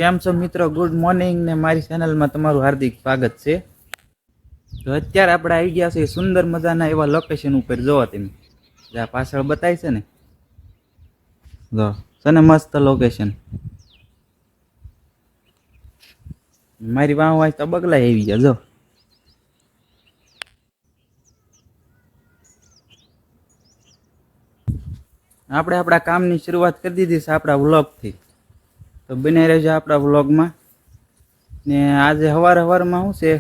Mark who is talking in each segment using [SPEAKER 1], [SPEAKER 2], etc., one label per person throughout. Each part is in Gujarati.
[SPEAKER 1] કેમ છો મિત્રો? ગુડ મોર્નિંગ ને મારી ચેનલમાં તમારું હાર્દિક સ્વાગત છે. તો અત્યારે આપણે આવી ગયા છે સુંદર મજાના એવા લોકેશન ઉપર. જોવો તમે જ્યાં પાછળ બતાય છે ને, જો છે ને મસ્ત લોકેશન. મારી વાહ વાહ તો બગલાઈ આવી ગયા. જો આપણે આપણા કામની શરૂઆત કરી દીધી છે આપણા વ્લોગથી. તો બને રહેજો આપણા વ્લોગમાં. ને આજે સવારમાં શું છે,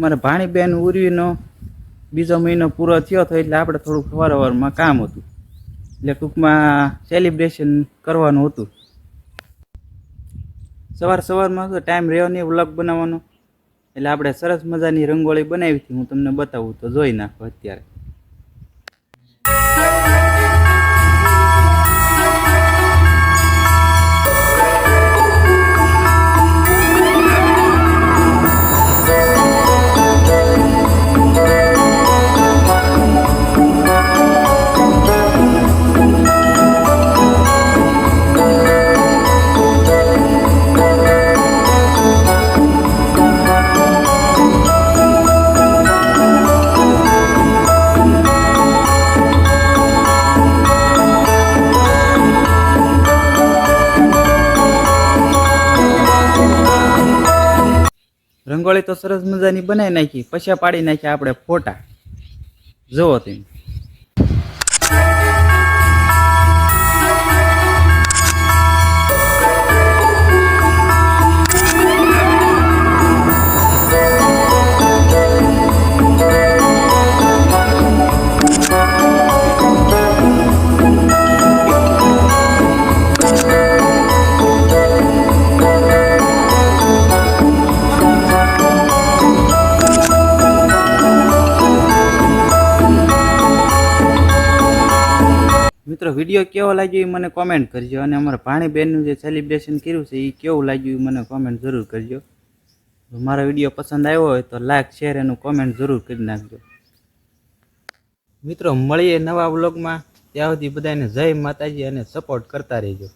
[SPEAKER 1] મારા ભાણીબેન ઉર્વીનો બીજો મહિનો પૂરો થયો હતો, એટલે આપણે થોડુંક સવારમાં કામ હતું. એટલે ટૂંકમાં સેલિબ્રેશન કરવાનું હતું. સવારમાં તો ટાઈમ રહ્યો નહીં વ્લોગ બનાવવાનો, એટલે આપણે સરસ મજાની રંગોળી બનાવી હતી. હું તમને બતાવું તો જોઈ નાખો અત્યારે. રંગોળી તો સરસ મજાની બનાવી નાખી, પછી પાડી નાખ્યા આપણે ફોટા. જુઓ તમે. મિત્રો વિડીયો કેવો લાગ્યો એ મને કોમેન્ટ કરજો, અને અમારા ભાણીબેનનું જે સેલિબ્રેશન કર્યું છે એ કેવું લાગ્યું એ મને કોમેન્ટ જરૂર કરજો. મારો વિડીયો પસંદ આવ્યો હોય તો લાઈક શેર એનું કોમેન્ટ જરૂર કરી નાખજો. મિત્રો મળીએ નવા વ્લોગમાં. ત્યાં સુધી બધાને જય માતાજી અને સપોર્ટ કરતા રહેજો.